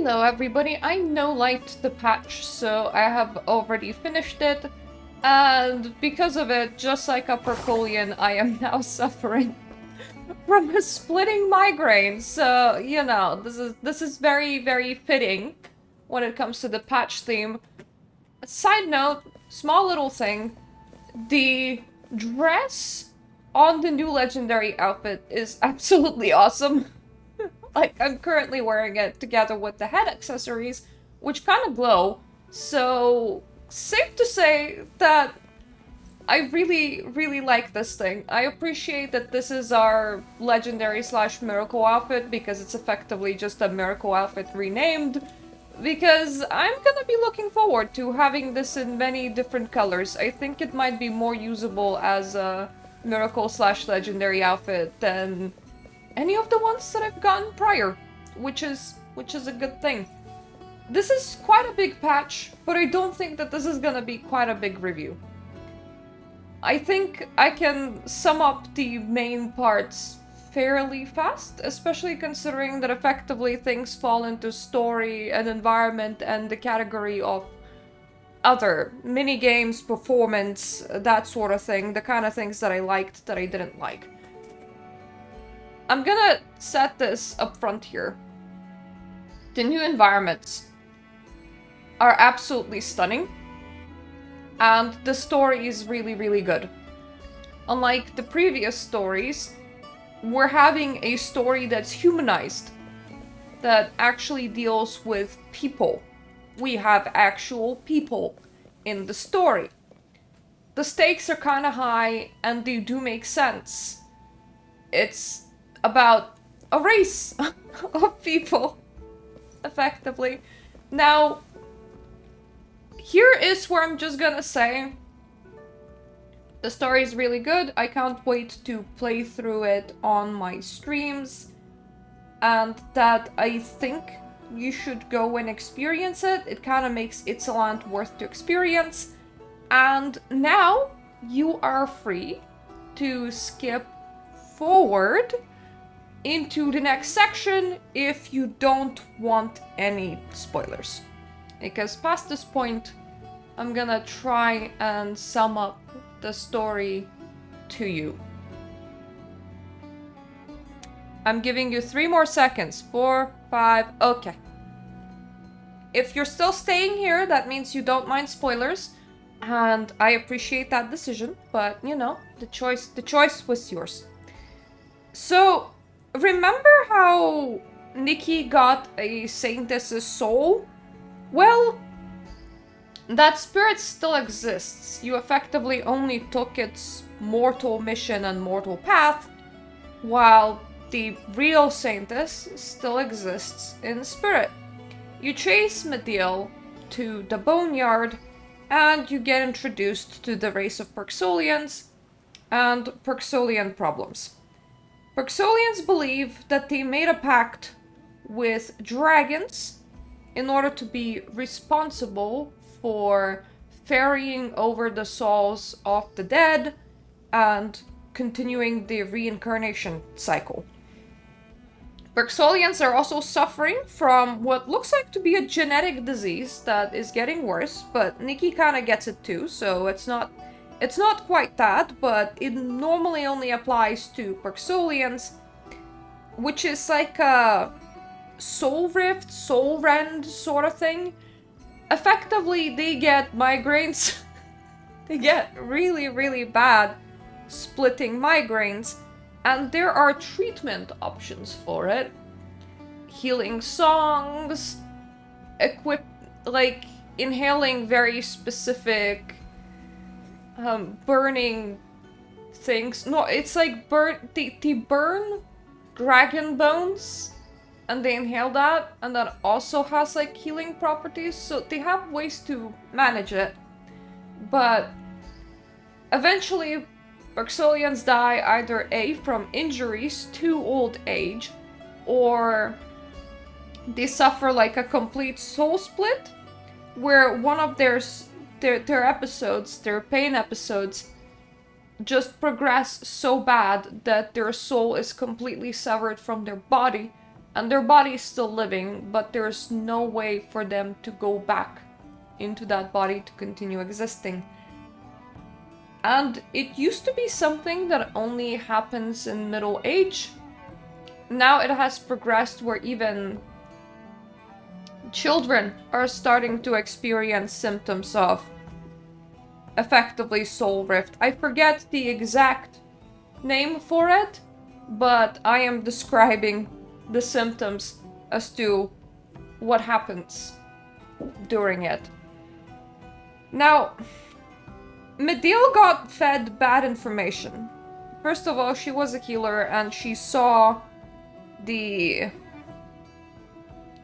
Hello everybody, I no-liked the patch, so I have already finished it, and because of it, just like a Percolian, I am now suffering from a splitting migraine, so, you know, this is very, very fitting when it comes to the patch theme. Side note, small little thing, the dress on the new legendary outfit is absolutely awesome. Like, I'm currently wearing it together with the head accessories, which kind of glow. So, safe to say that I really, really like this thing. I appreciate that this is our legendary slash miracle outfit because it's effectively just a miracle outfit renamed. Because I'm gonna be looking forward to having this in many different colors. I think it might be more usable as a miracle slash legendary outfit than any of the ones that I've gotten prior, which is a good thing. This is quite a big patch, but I don't think that this is gonna be quite a big review. I think I can sum up the main parts fairly fast, especially considering that effectively things fall into story and environment and the category of other mini-games, performance, that sort of thing, the kind of things that I liked that I didn't like. I'm gonna set this up front here. The new environments are absolutely stunning, and the story is really, really good. Unlike the previous stories, we're having a story that's humanized, that actually deals with people. We have actual people in the story. The stakes are kind of high, and they do make sense. It's about a race of people, effectively. Now, here is where I'm just gonna say, the story is really good. I can't wait to play through it on my streams, and that I think you should go and experience it. It kind of makes Ixalant worth to experience. And now you are free to skip forward into the next section if you don't want any spoilers. Because past this point, I'm gonna try and sum up the story to you. I'm giving you 3 more seconds. 4, 5, okay. If you're still staying here, that means you don't mind spoilers, and I appreciate that decision, but you know, the choice was yours. So, remember how Nikki got a Saintess's soul? Well, that spirit still exists. You effectively only took its mortal mission and mortal path, while the real Saintess still exists in spirit. You chase Mediel to the Boneyard, and you get introduced to the race of Perxolians and Perxolian problems. Perxolians believe that they made a pact with dragons in order to be responsible for ferrying over the souls of the dead and continuing the reincarnation cycle. Perxolians are also suffering from what looks like to be a genetic disease that is getting worse, but Nikki kind of gets it too, so it's not quite that, but it normally only applies to Perxolians, which is like a soul rift, soul rend sort of thing. Effectively, they get migraines. They get really, really bad splitting migraines, and there are treatment options for it. Healing songs, inhaling very specific burning things. No, it's like they burn dragon bones, and they inhale that, and that also has like healing properties, so they have ways to manage it. But eventually, Perxolians die either A, from injuries to old age, or they suffer like a complete soul split, where one of their episodes, their pain episodes, just progress so bad that their soul is completely severed from their body, and their body is still living, but there's no way for them to go back into that body to continue existing. And it used to be something that only happens in middle age. Now it has progressed where even children are starting to experience symptoms of effectively soul rift. I forget the exact name for it, but I am describing the symptoms as to what happens during it. Now, Medil got fed bad information. First of all, she was a healer and she saw the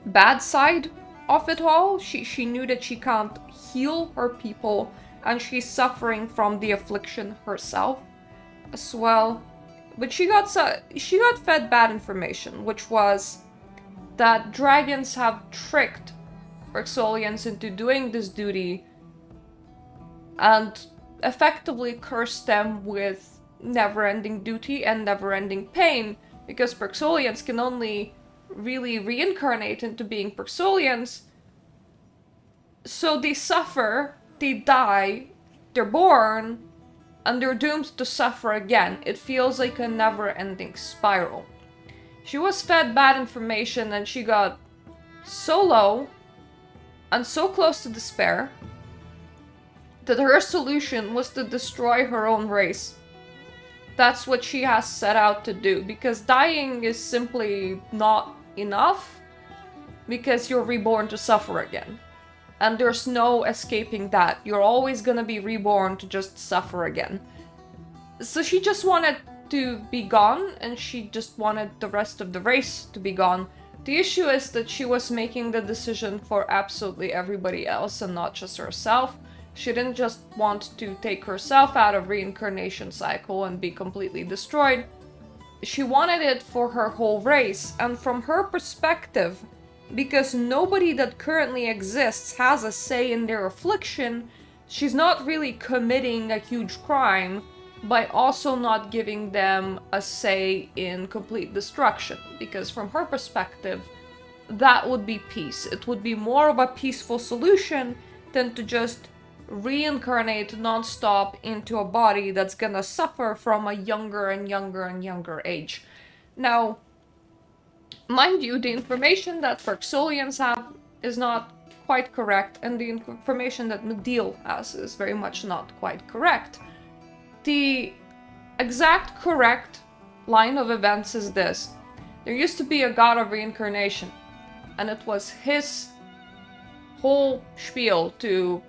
bad side of it all. She knew that she can't heal her people and she's suffering from the affliction herself as well. But she got fed bad information, which was that dragons have tricked Rexolians into doing this duty and effectively cursed them with never-ending duty and never-ending pain, because Perxolians can only really reincarnate into being Perxolians. So they suffer, they die, they're born, and they're doomed to suffer again. It feels like a never-ending spiral. She was fed bad information and she got so low and so close to despair that her solution was to destroy her own race. That's what she has set out to do, because dying is simply not enough, because you're reborn to suffer again. And there's no escaping that. You're always gonna be reborn to just suffer again. So she just wanted to be gone, and she just wanted the rest of the race to be gone. The issue is that she was making the decision for absolutely everybody else and not just herself. She didn't just want to take herself out of reincarnation cycle and be completely destroyed. She wanted it for her whole race, and from her perspective, because nobody that currently exists has a say in their affliction, she's not really committing a huge crime by also not giving them a say in complete destruction. Because from her perspective, that would be peace. It would be more of a peaceful solution than to just reincarnate non-stop into a body that's gonna suffer from a younger and younger and younger age. Now, mind you, the information that Perxolians have is not quite correct, and the information that Medil has is very much not quite correct. The exact correct line of events is this. There used to be a god of reincarnation, and it was his whole spiel to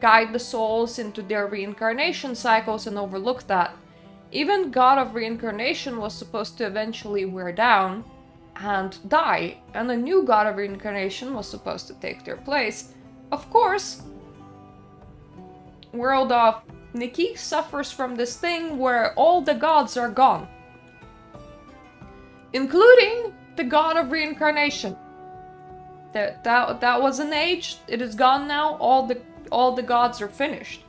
guide the souls into their reincarnation cycles and overlook that. Even God of Reincarnation was supposed to eventually wear down and die, and a new God of Reincarnation was supposed to take their place. Of course, world of Nikki suffers from this thing where all the gods are gone, including the God of Reincarnation. That was an age. It is gone now. All the gods are finished.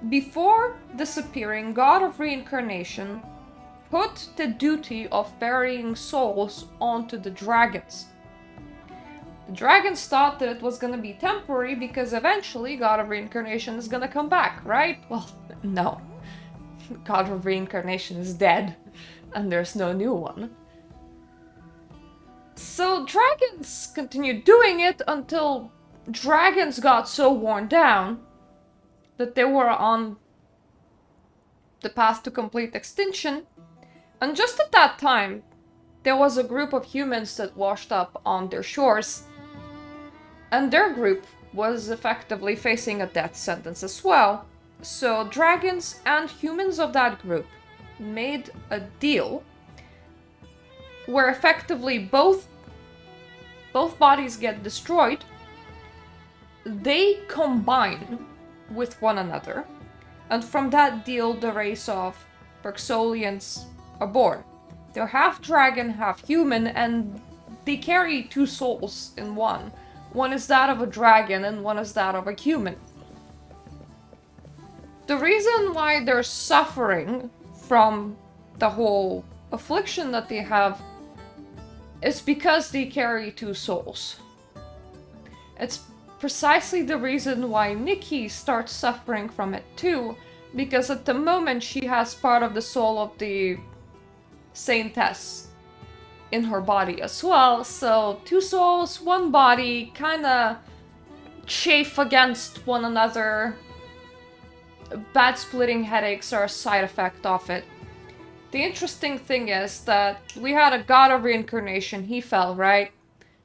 Before disappearing, God of Reincarnation put the duty of burying souls onto the dragons. The dragons thought that it was gonna be temporary because eventually God of Reincarnation is gonna come back, right? Well, no. God of Reincarnation is dead, and there's no new one. So dragons continued doing it until dragons got so worn down that they were on the path to complete extinction. And just at that time, there was a group of humans that washed up on their shores. And their group was effectively facing a death sentence as well. So dragons and humans of that group made a deal where effectively both bodies get destroyed. They combine with one another, and from that deal the race of Perxolians are born. They're half dragon, half human, and they carry two souls in one. One is that of a dragon and one is that of a human. The reason why they're suffering from the whole affliction that they have is because they carry two souls. It's precisely the reason why Nikki starts suffering from it too, because at the moment she has part of the soul of the Saintess in her body as well, so two souls, one body, kinda chafe against one another. Bad splitting headaches are a side effect of it. The interesting thing is that we had a god of reincarnation, he fell, right?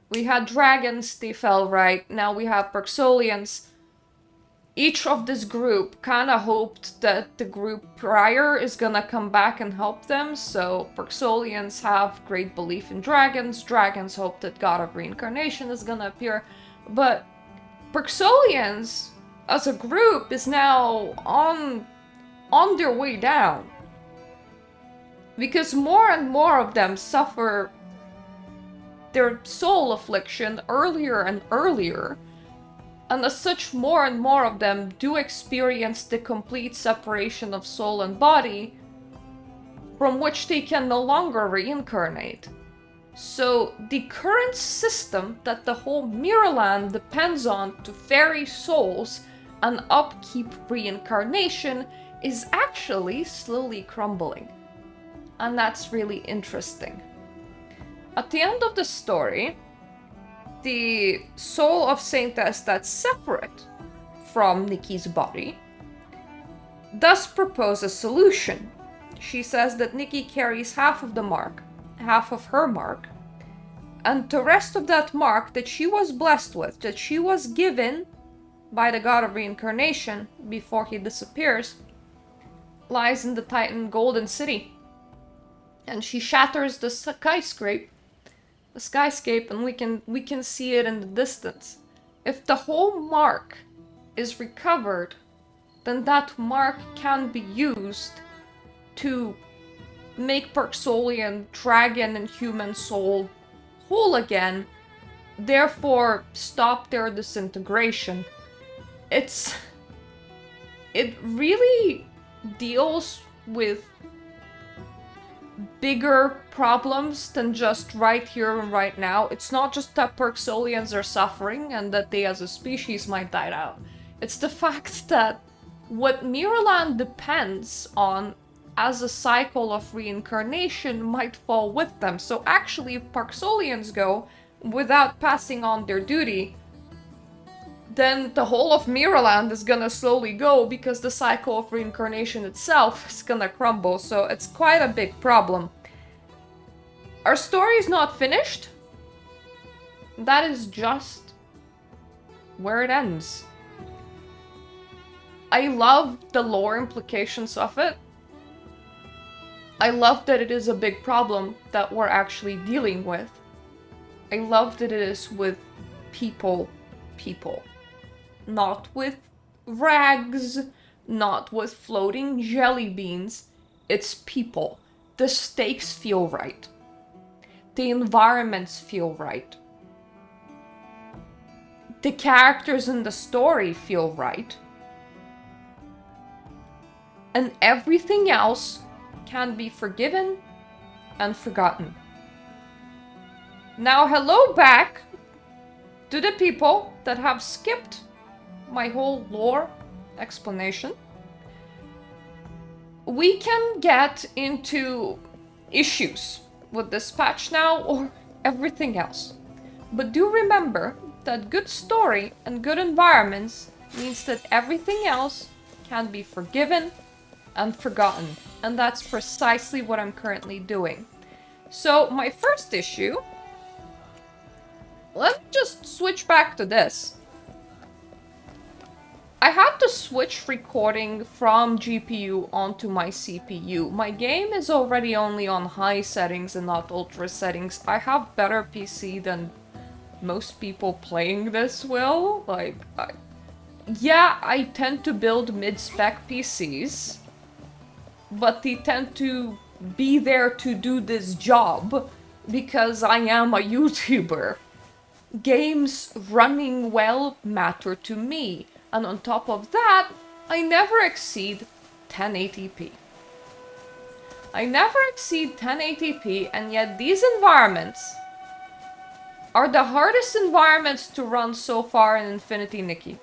We had dragons, they fell, right? Now we have Perxolians. Each of this group kinda hoped that the group prior is gonna come back and help them, so Perxolians have great belief in dragons, dragons hope that god of reincarnation is gonna appear, but Perxolians as a group is now on their way down. Because more and more of them suffer their soul affliction earlier and earlier, and as such more and more of them do experience the complete separation of soul and body, from which they can no longer reincarnate. So the current system that the whole Mirrorland depends on to ferry souls and upkeep reincarnation is actually slowly crumbling. And that's really interesting. At the end of the story, the soul of Saintess that's separate from Nikki's body does propose a solution. She says that Nikki carries half of the mark, half of her mark, and the rest of that mark that she was blessed with, that she was given by the god of reincarnation before he disappears, lies in the Titan Golden City. And she shatters the skyscape, and we can see it in the distance. If the whole mark is recovered, then that mark can be used to make Perxolian dragon and human soul whole again, therefore stop their disintegration. It really deals with bigger problems than just right here and right now. It's not just that Perxolians are suffering and that they as a species might die out. It's the fact that what Mirrorland depends on as a cycle of reincarnation might fall with them. So actually, if Perxolians go without passing on their duty, then the whole of Mirrorland is gonna slowly go because the cycle of reincarnation itself is gonna crumble, so it's quite a big problem. Our story is not finished. That is just where it ends. I love the lore implications of it. I love that it is a big problem that we're actually dealing with. I love that it is with people. Not with rags, not with floating jelly beans. It's people. The stakes feel right. The environments feel right. The characters in the story feel right. And everything else can be forgiven and forgotten. Now, hello back to the people that have skipped my whole lore explanation. We can get into issues with this patch now or everything else. But do remember that good story and good environments means that everything else can be forgiven and forgotten. And that's precisely what I'm currently doing. So my first issue, let me just switch back to this. I had to switch recording from GPU onto my CPU. My game is already only on high settings and not ultra settings. I have better PC than most people playing this will. Yeah, I tend to build mid-spec PCs, but they tend to be there to do this job because I am a YouTuber. Games running well matter to me. And on top of that, I never exceed 1080p. I never exceed 1080p, and yet these environments are the hardest environments to run so far in Infinity Nikki.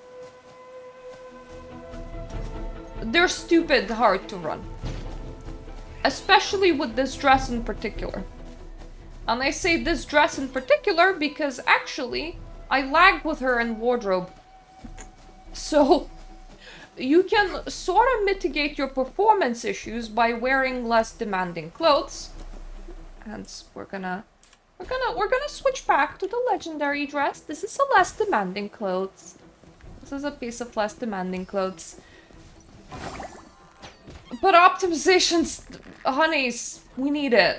They're stupid hard to run. Especially with this dress in particular. And I say this dress in particular because actually I lag with her in wardrobe. So you can sort of mitigate your performance issues by wearing less demanding clothes. Hence, we're gonna switch back to the legendary dress. This is a less demanding clothes. This is a piece of less demanding clothes. But optimizations, honeys, we need it.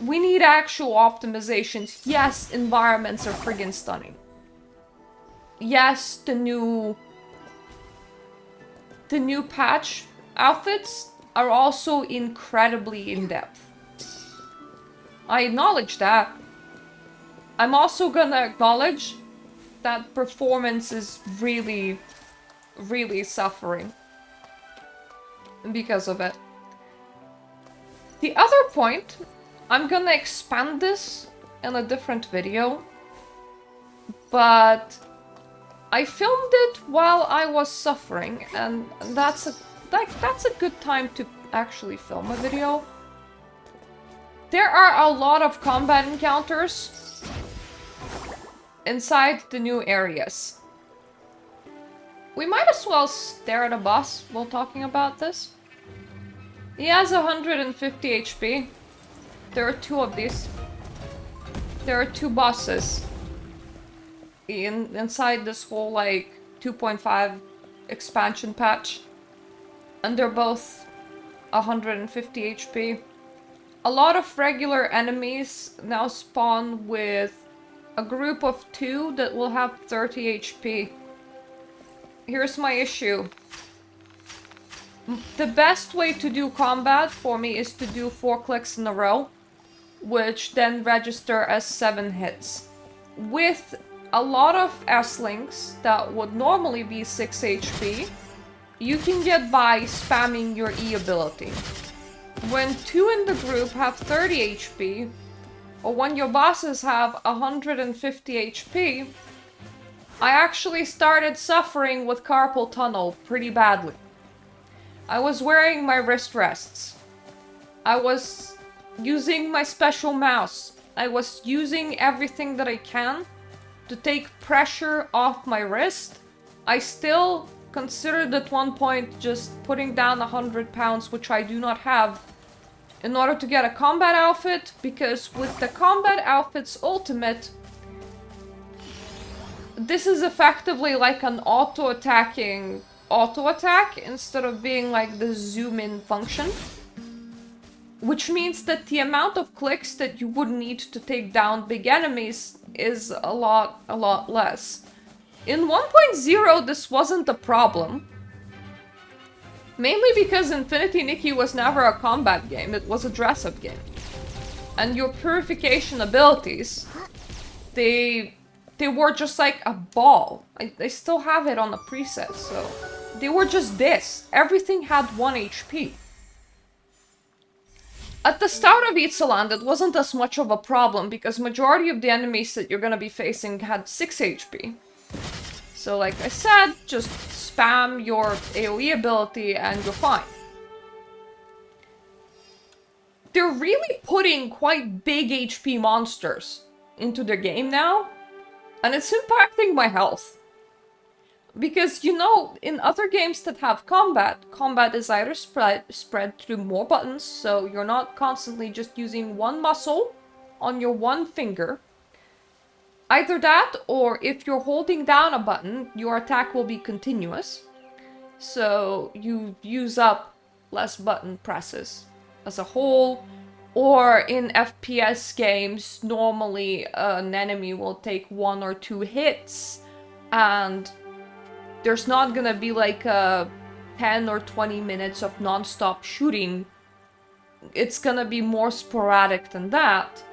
We need actual optimizations. Yes, environments are friggin' stunning. Yes, the new patch outfits are also incredibly in-depth. I acknowledge that. I'm also gonna acknowledge that performance is really, really suffering because of it. The other point, I'm gonna expand this in a different video, but I filmed it while I was suffering, and that's a good time to actually film a video. There are a lot of combat encounters inside the new areas. We might as well stare at a boss while talking about this. He has 150 HP. There are two of these. There are two bosses inside this whole, like, 2.5 expansion patch. And they're both 150 HP. A lot of regular enemies now spawn with a group of 2 that will have 30 HP. Here's my issue. The best way to do combat for me is to do 4 clicks in a row, which then register as 7 hits. With a lot of S-links that would normally be 6 HP, you can get by spamming your E ability. When 2 in the group have 30 HP, or when your bosses have 150 HP, I actually started suffering with carpal tunnel pretty badly. I was wearing my wrist rests. I was using my special mouse. I was using everything that I can to take pressure off my wrist. I still considered at one point just putting down 100 pounds, which I do not have, in order to get a combat outfit, because with the combat outfit's ultimate, this is effectively like an auto-attacking auto-attack instead of being like the zoom-in function. Which means that the amount of clicks that you would need to take down big enemies is a lot less. In 1.0, this wasn't a problem. Mainly because Infinity Nikki was never a combat game, it was a dress-up game. And your purification abilities, they were just like a ball. I still have it on the preset, so... They were just this. Everything had 1 HP. At the start of Itzaland, it wasn't as much of a problem because majority of the enemies that you're gonna be facing had 6 HP. So like I said, just spam your AoE ability and you're fine. They're really putting quite big HP monsters into the game now, and it's impacting my health. Because, you know, in other games that have combat is either spread through more buttons, so you're not constantly just using one muscle on your one finger. Either that, or if you're holding down a button, your attack will be continuous. So you use up less button presses as a whole. Or in FPS games, normally an enemy will take 1 or 2 hits, and there's not gonna be like a 10 or 20 minutes of non-stop shooting. It's gonna be more sporadic than that.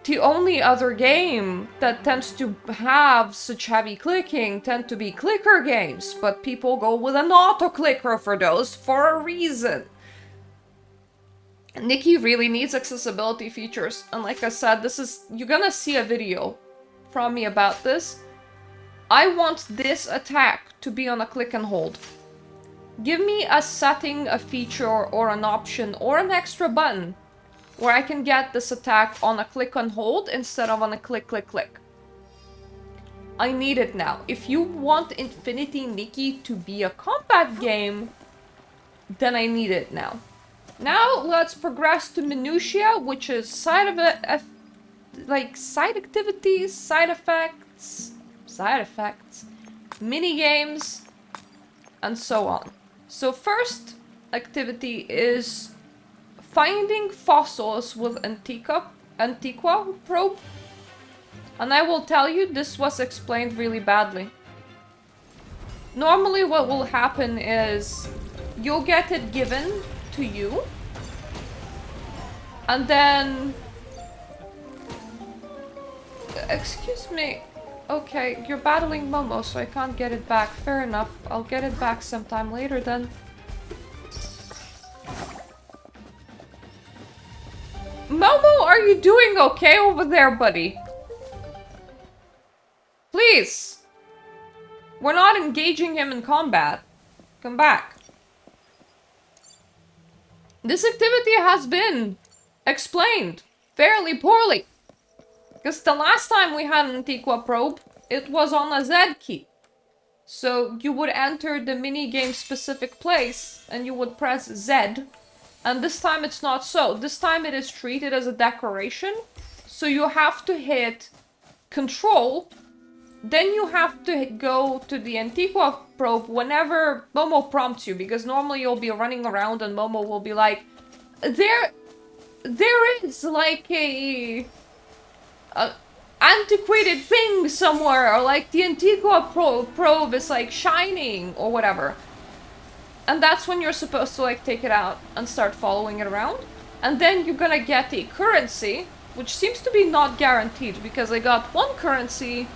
The only other game that tends to have such heavy clicking tend to be clicker games, but people go with an auto-clicker for those for a reason. Nikki really needs accessibility features, and like I said, you're gonna see a video from me about this. I want this attack to be on a click and hold. Give me a setting, a feature, or an option, or an extra button where I can get this attack on a click and hold instead of on a click, click, click. I need it now. If you want Infinity Nikki to be a combat game, then I need it now. Now let's progress to minutia, which is side activities, side effects, mini games, and so on. So first activity is finding fossils with Antiqua probe. And I will tell you, this was explained really badly. Normally what will happen is you'll get it given to you, and then... Excuse me. Okay, you're battling Momo, so I can't get it back. Fair enough. I'll get it back sometime later then. Momo, are you doing okay over there, buddy? Please! We're not engaging him in combat. Come back. This activity has been explained fairly poorly. Because the last time we had an Antiqua probe, it was on a Z key. So you would enter the minigame specific place and you would press Z. And this time it's not so. This time it is treated as a decoration. So you have to hit Control. Then you have to go to the Antiqua probe whenever Momo prompts you. Because normally you'll be running around and Momo will be like, there is like a antiquated thing somewhere, or like the Antiqua probe is like shining or whatever. And that's when you're supposed to like take it out and start following it around. And then you're gonna get a currency, which seems to be not guaranteed because I got 1 currency,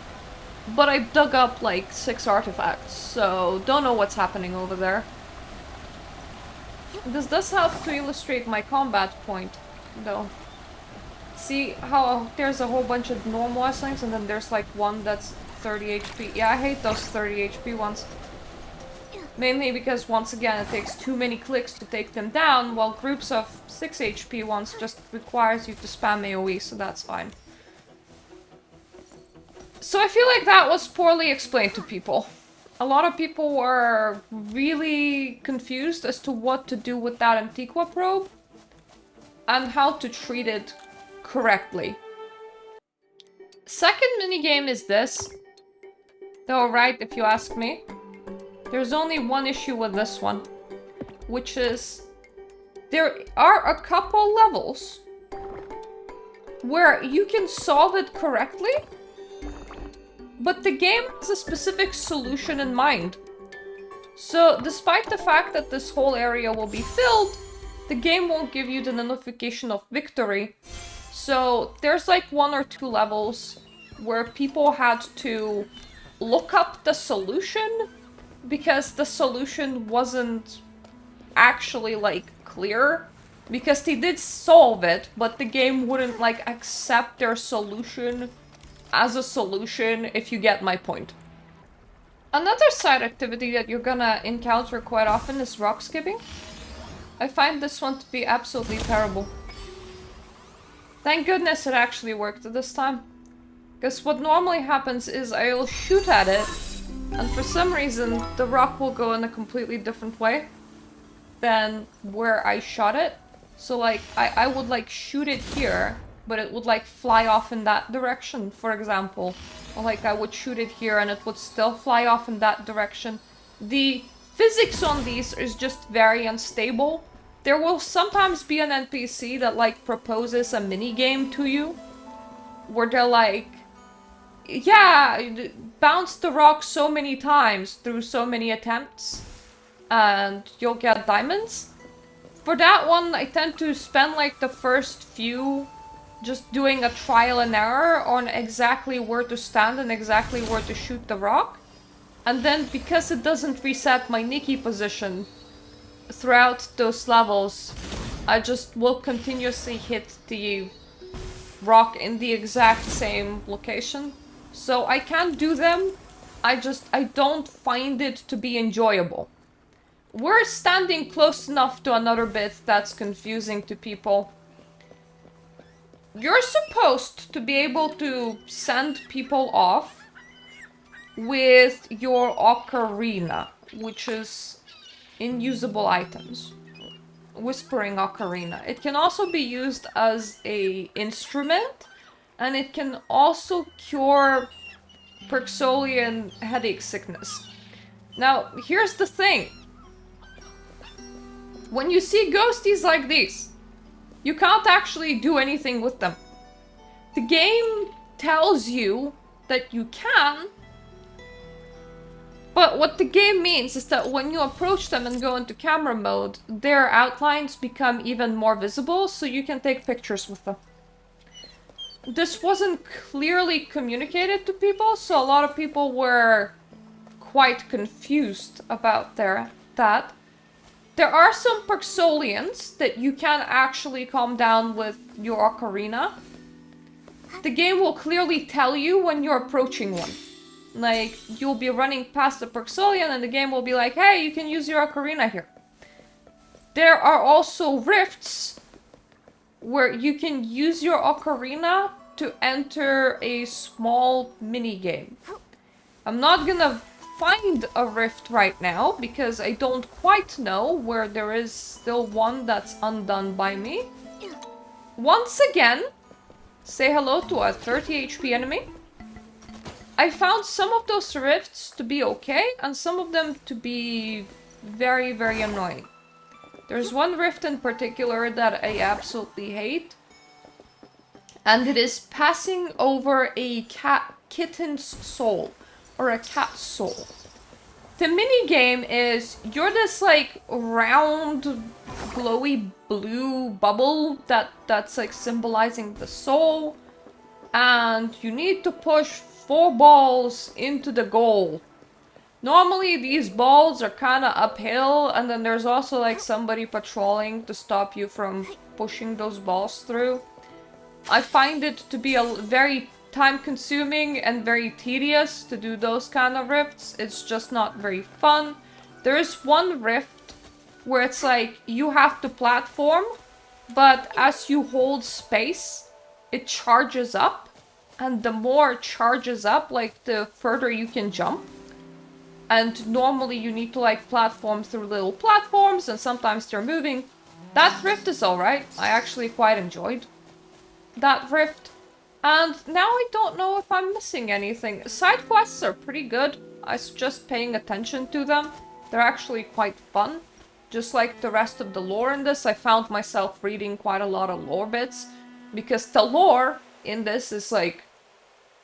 but I dug up like 6 artifacts, so don't know what's happening over there. This does help to illustrate my combat point, though. See how there's a whole bunch of normal S-links and then there's like one that's 30 HP. Yeah, I hate those 30 HP ones. Mainly because, once again, it takes too many clicks to take them down, while groups of 6 HP ones just requires you to spam AoE, so that's fine. So I feel like that was poorly explained to people. A lot of people were really confused as to what to do with that Antiqua probe and how to treat it correctly. Second minigame is this. Though, right, if you ask me. There's only one issue with this one, which is there are a couple levels where you can solve it correctly, but the game has a specific solution in mind. So despite the fact that this whole area will be filled, the game won't give you the notification of victory. So there's like 1 or 2 levels where people had to look up the solution because the solution wasn't actually like clear, because they did solve it, but the game wouldn't like accept their solution as a solution, if you get my point. Another side activity that you're gonna encounter quite often is rock skipping. I find this one to be absolutely terrible. Thank goodness it actually worked this time. Because what normally happens is I'll shoot at it, and for some reason the rock will go in a completely different way than where I shot it. So like, I would like shoot it here, but it would like fly off in that direction, for example. Or like I would shoot it here and it would still fly off in that direction. The physics on these is just very unstable. There will sometimes be an NPC that like proposes a mini game to you, where they're like, yeah, bounce the rock so many times through so many attempts and you'll get diamonds. For that one, I tend to spend like the first few just doing a trial and error on exactly where to stand and exactly where to shoot the rock. And then, because it doesn't reset my Nikki position throughout those levels, I just will continuously hit the rock in the exact same location. So I can't do them. I don't find it to be enjoyable. We're standing close enough to another bit that's confusing to people. You're supposed to be able to send people off with your ocarina, which is unusable items. Whispering ocarina. It can also be used as a instrument, and it can also cure Perxolian headache sickness. Now, here's the thing. When you see ghosties like these, you can't actually do anything with them. The game tells you that you can, but what the game means is that when you approach them and go into camera mode, their outlines become even more visible, so you can take pictures with them. This wasn't clearly communicated to people, so a lot of people were quite confused about that. There are some Perxolians that you can actually calm down with your ocarina. The game will clearly tell you when you're approaching one. Like, you'll be running past the Perxolian and the game will be like, hey, you can use your ocarina here. There are also rifts where you can use your ocarina to enter a small mini game. I'm not gonna find a rift right now because I don't quite know where there is still one that's undone by me. Once again, say hello to a 30 HP enemy. I found some of those rifts to be okay and some of them to be very, very annoying. There's one rift in particular that I absolutely hate, and it is passing over a kitten's soul, or a cat's soul. The mini game is, you're this like round, glowy blue bubble that's like symbolizing the soul, and you need to push 4 balls into the goal. Normally these balls are kind of uphill, and then there's also like somebody patrolling to stop you from pushing those balls through. I find it to be a very time-consuming and very tedious to do those kind of rifts. It's just not very fun. There is one rift where it's like you have to platform, but as you hold space, it charges up, and the more it charges up, like the further you can jump. And normally you need to like platform through little platforms, and sometimes they're moving. That rift is alright. I actually quite enjoyed that rift. And now I don't know if I'm missing anything. Side quests are pretty good. I suggest paying attention to them. They're actually quite fun. Just like the rest of the lore in this, I found myself reading quite a lot of lore bits, because the lore in this is like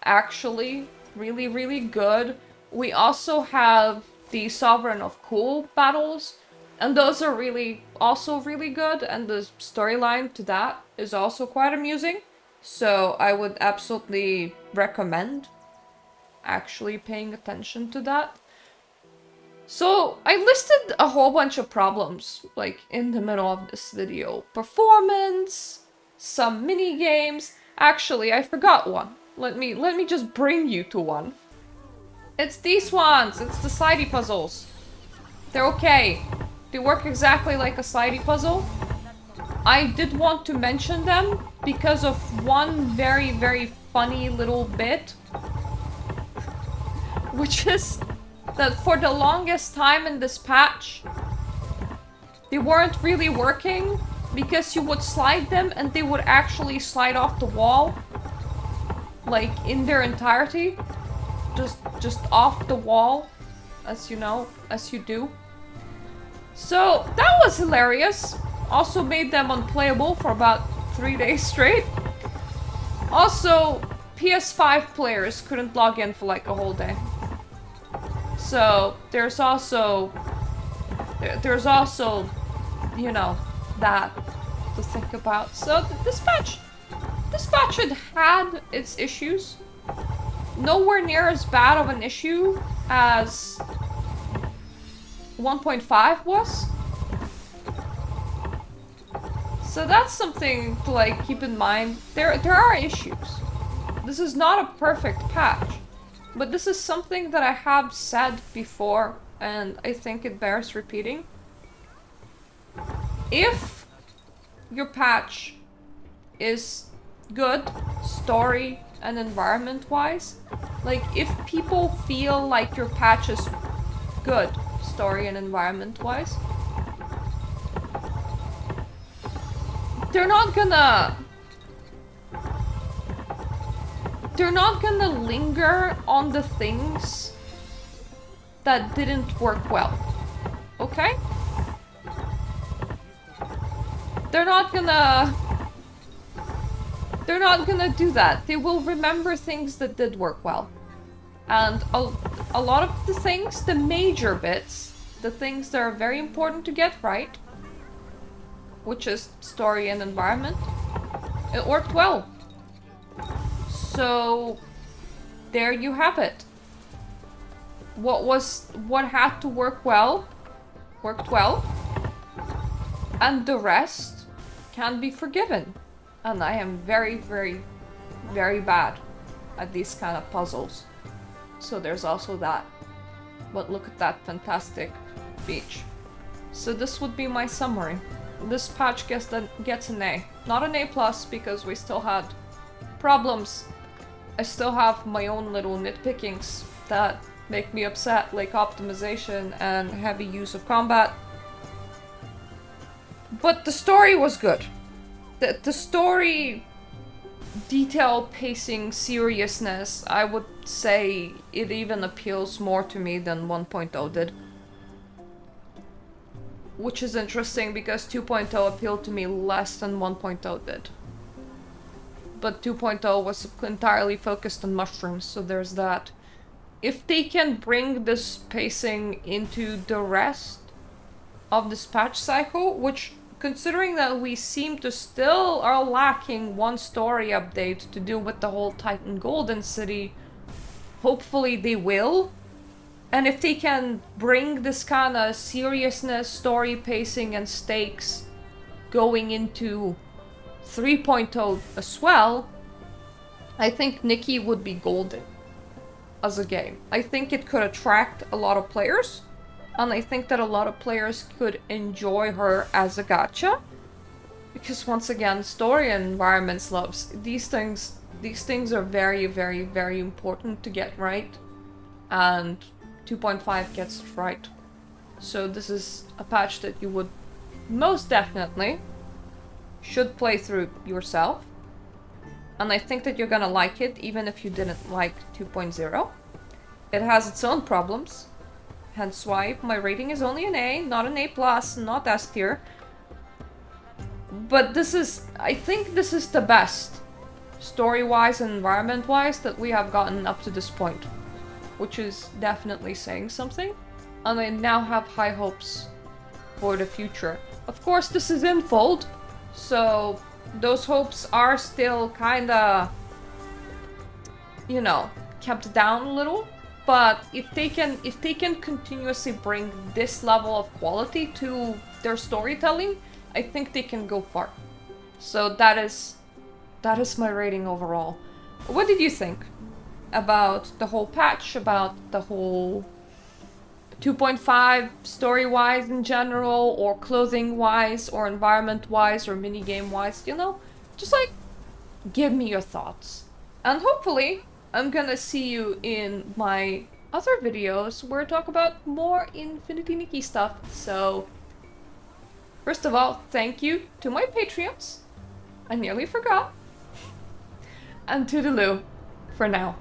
actually really, really good. We also have the Sovereign of Cool battles, and those are also really good, and the storyline to that is also quite amusing. So I would absolutely recommend actually paying attention to that. So I listed a whole bunch of problems, like in the middle of this video. Performance, some mini games. Actually, I forgot one. Let me just bring you to one. It's these ones. It's the slidey puzzles. They're okay. They work exactly like a slidey puzzle. I did want to mention them because of one very, very funny little bit, which is that for the longest time in this patch, they weren't really working because you would slide them and they would actually slide off the wall, like in their entirety, just off the wall, as you know, as you do. So that was hilarious. Also made them unplayable for about 3 days straight. Also, PS5 players couldn't log in for like a whole day. So there's also, you know, that to think about. So this patch had its issues. Nowhere near as bad of an issue as 1.5 was. So that's something to like keep in mind. There are issues. This is not a perfect patch, but this is something that I have said before, and I think it bears repeating. If your patch is good, story and environment-wise, like if people feel like your patch is good, story and environment-wise, they're not gonna linger on the things that didn't work well, okay? They're not gonna do that. They will remember things that did work well. And a lot of the things, the major bits, the things that are very important to get right, which is story and environment, it worked well. So there you have it. What had to work well, worked well, and the rest can be forgiven. And I am very, very, very bad at these kind of puzzles. So there's also that. But look at that fantastic beach. So this would be my summary. This patch gets an A. Not an A+, because we still had problems. I still have my own little nitpickings that make me upset, like optimization and heavy use of combat. But the story was good. The story, detail, pacing, seriousness, I would say it even appeals more to me than 1.0 did. Which is interesting because 2.0 appealed to me less than 1.0 did. But 2.0 was entirely focused on mushrooms, so there's that. If they can bring this pacing into the rest of this patch cycle, which, considering that we seem to still are lacking one story update to do with the whole Titan Golden City, hopefully they will. And if they can bring this kind of seriousness, story pacing and stakes going into 3.0 as well, I think Nikki would be golden as a game. I think it could attract a lot of players. And I think that a lot of players could enjoy her as a gacha. Because once again, story and environments loves. These things are very, very, very important to get right. And 2.5 gets it right. So this is a patch that you would most definitely should play through yourself. And I think that you're gonna like it even if you didn't like 2.0. It has its own problems. Hence why my rating is only an A, not an A+, not S tier. But this is, I think this is the best, story-wise and environment-wise, that we have gotten up to this point. Which is definitely saying something. And I now have high hopes for the future. Of course, this is in Fold, so those hopes are still kinda, you know, kept down a little. But if they can continuously bring this level of quality to their storytelling, I think they can go far. So that is my rating overall. What did you think about the whole patch, about the whole 2.5 story-wise in general, or clothing-wise, or environment-wise, or minigame-wise, you know? Just like, give me your thoughts. And hopefully, I'm gonna see you in my other videos where I talk about more Infinity Nikki stuff. So, first of all, thank you to my Patreons. I nearly forgot. And toodaloo for now.